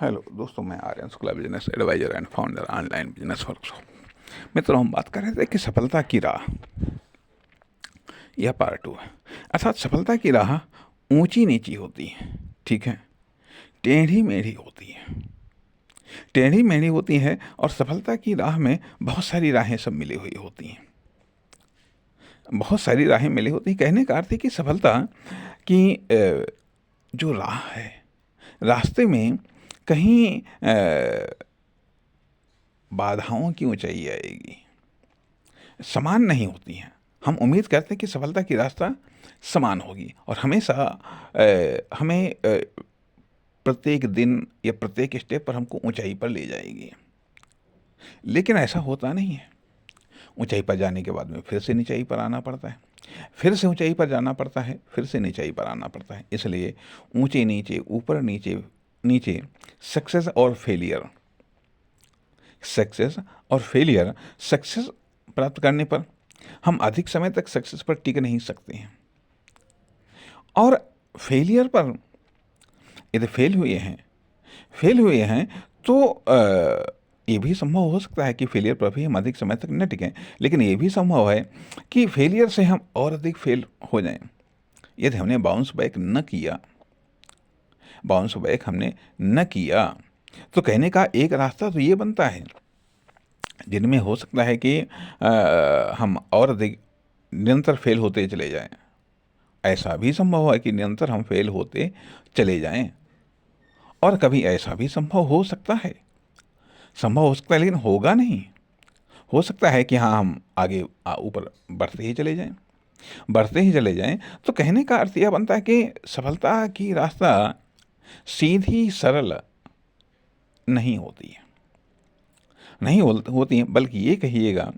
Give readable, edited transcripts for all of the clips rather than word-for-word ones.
Hello दोस्तों, मैं Aryan Shukla, business advisor and founder online business workshop. मित्रों, हम बात कर रहे थे कि सफलता की राह, यह पार्ट 2 है। अर्थात सफलता की राह ऊंची नीची होती है, ठीक है, टेढ़ी मेढ़ी होती है, टेढ़ी मेढ़ी होती है। और सफलता की राह में बहुत सारी राहें सब मिली हुई होती हैं, बहुत सारी राहें मिली होती हैं। कहने का अर्थ है कि सफलता की जो राह है, रास्ते में कहीं बाधाओं की ऊंचाई आएगी, समान नहीं होती हैं। हम उम्मीद करते हैं कि सफलता की रास्ता समान होगी और हमेशा हमें प्रत्येक दिन या प्रत्येक स्टेप पर हमको ऊंचाई पर ले जाएगी, लेकिन ऐसा होता नहीं है। ऊंचाई पर जाने के बाद में फिर से नीचाई पर आना पड़ता है, फिर से ऊंचाई पर जाना पड़ता है, फिर से नीचाई पर आना पड़ता है। इसलिए ऊंचे नीचे, ऊपर नीचे, नीचे, सक्सेस और फेलियर, सक्सेस और फेलियर। सक्सेस प्राप्त करने पर हम अधिक समय तक सक्सेस पर टिक नहीं सकते हैं, और फेलियर पर यदि फेल हुए हैं तो ये भी संभव हो सकता है कि फेलियर पर भी हम अधिक समय तक न टिकें, लेकिन ये भी संभव है कि फेलियर से हम और अधिक फेल हो जाएं। यदि हमने बाउंस बैक हमने न किया, तो कहने का एक रास्ता तो ये बनता है जिनमें हो सकता है कि हम और अधिक निरंतर फेल होते चले जाएं। ऐसा भी संभव है कि निरंतर हम फेल होते चले जाएं, और कभी ऐसा भी संभव हो सकता है, लेकिन होगा नहीं। हो सकता है कि हाँ, हम आगे ऊपर बढ़ते ही चले जाएं। तो कहने का अर्थ यह बनता है कि सफलता की रास्ता सीधी सरल नहीं होती है, होती है, बल्कि ये कहिएगा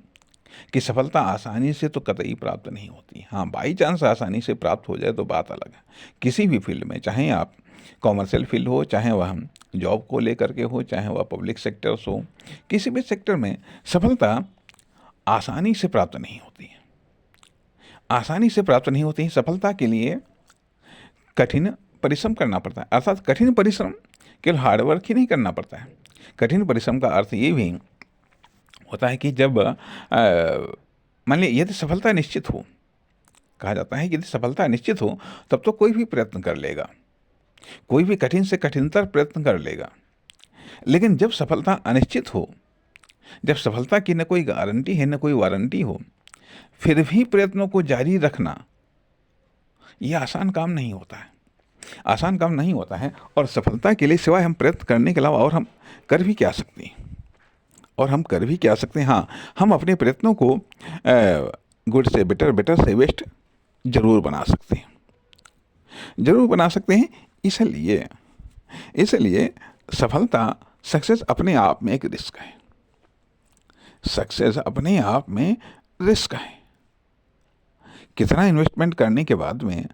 कि सफलता आसानी से तो कतई प्राप्त नहीं होती। हाँ, बाई चांस आसानी से प्राप्त हो जाए तो बात अलग है। किसी भी फील्ड में, चाहे आप कॉमर्शियल फील्ड हो, चाहे वह जॉब को लेकर के हो, चाहे वह पब्लिक सेक्टर्स हो, किसी भी सेक्टर में सफलता आसानी से प्राप्त नहीं होती है। आसानी से प्राप्त नहीं होती है। सफलता के लिए कठिन परिश्रम करना पड़ता है। अर्थात कठिन परिश्रम केवल हार्डवर्क ही नहीं करना पड़ता है। कठिन परिश्रम का अर्थ ये भी होता है कि जब मान लीजिए यदि सफलता निश्चित हो, कहा जाता है कि यदि सफलता निश्चित हो तब तो कोई भी प्रयत्न कर लेगा, कोई भी कठिन से कठिनतर प्रयत्न कर लेगा। लेकिन जब सफलता अनिश्चित हो, जब सफलता की न कोई गारंटी है न कोई वारंटी हो, फिर भी प्रयत्नों को जारी रखना यह आसान काम नहीं होता है, आसान काम नहीं होता है। और सफलता के लिए सिवाय हम प्रयत्न करने के अलावा और हम कर भी क्या सकते हैं, हाँ, हम अपने प्रयत्नों को गुड से बेटर, बेटर से बेस्ट जरूर बना सकते हैं, इसलिए सफलता, सक्सेस अपने आप में एक रिस्क है। सक्सेस अपने आप में रिस्क है। कितना इन्वेस्टमेंट करने के बाद में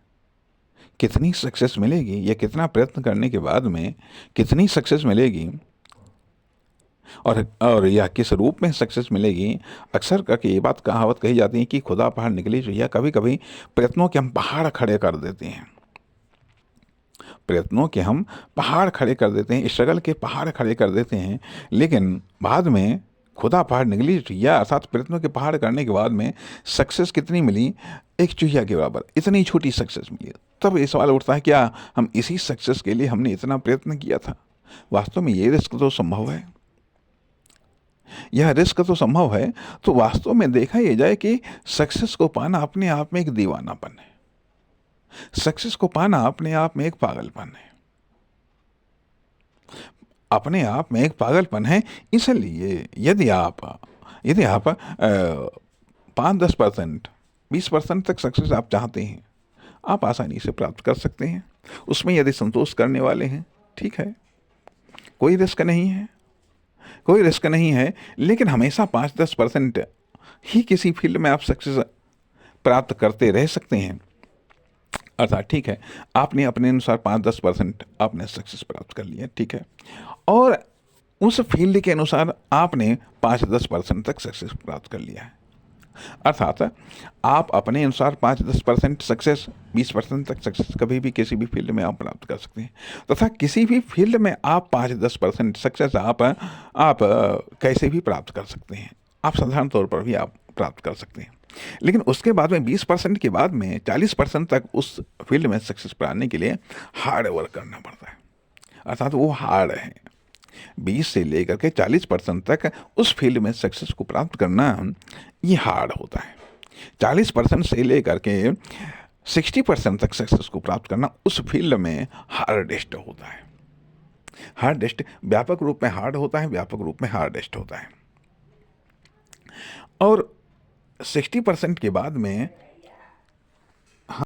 कितनी सक्सेस मिलेगी, या कितना प्रयत्न करने के बाद में कितनी सक्सेस मिलेगी, और या किस रूप में सक्सेस मिलेगी। अक्सर करके ये बात कहावत कही जाती है कि खुदा पहाड़ निकली जो, या कभी कभी प्रयत्नों के हम पहाड़ खड़े कर देते हैं, स्ट्रगल के पहाड़ खड़े कर देते हैं, लेकिन बाद में खुदा पहाड़ निकली चुहिया, अर्थात प्रयत्नों के पहाड़ करने के बाद में सक्सेस कितनी मिली, एक चुहिया के बराबर, इतनी छोटी सक्सेस मिली। तब ये सवाल उठता है, क्या हम इसी सक्सेस के लिए हमने इतना प्रयत्न किया था? वास्तव में ये रिस्क तो संभव है, यह रिस्क तो संभव है। तो वास्तव में देखा यह जाए कि सक्सेस को पाना अपने आप में एक दीवानापन है, सक्सेस को पाना अपने आप में एक पागलपन है, अपने आप में एक पागलपन है। इसलिए यदि आप 5-10%, 20% तक सक्सेस आप चाहते हैं, आप आसानी से प्राप्त कर सकते हैं। उसमें यदि संतोष करने वाले हैं, ठीक है, कोई रिस्क नहीं है। लेकिन हमेशा 5-10% ही किसी फील्ड में आप सक्सेस प्राप्त करते रह सकते हैं। अर्थात ठीक है, आपने अपने अनुसार 5-10% आपने सक्सेस प्राप्त कर लिया, ठीक है, और उस फील्ड के अनुसार आपने 5-10% तक सक्सेस प्राप्त कर लिया है। अर्थात आप अपने अनुसार 5-10% सक्सेस, 20% तक सक्सेस कभी भी किसी भी फील्ड में आप प्राप्त कर सकते हैं, तथा किसी भी फील्ड में आप 5-10% सक्सेस आप कैसे भी प्राप्त कर सकते हैं, आप साधारण तौर पर भी आप प्राप्त कर सकते हैं। लेकिन उसके बाद में 20% के बाद में 40% तक उस फील्ड में सक्सेस पाने के लिए हार्ड वर्क करना पड़ता है, अर्थात वो हार्ड है। 20 से लेकर के 40% तक उस फील्ड में सक्सेस को प्राप्त करना ये हार्ड होता है। 40% से लेकर के 60% तक सक्सेस को प्राप्त करना उस फील्ड में हार्डेस्ट होता है। हार्डेस्ट व्यापक रूप में हार्ड होता है, व्यापक रूप में हार्डेस्ट होता है। और 60% के बाद में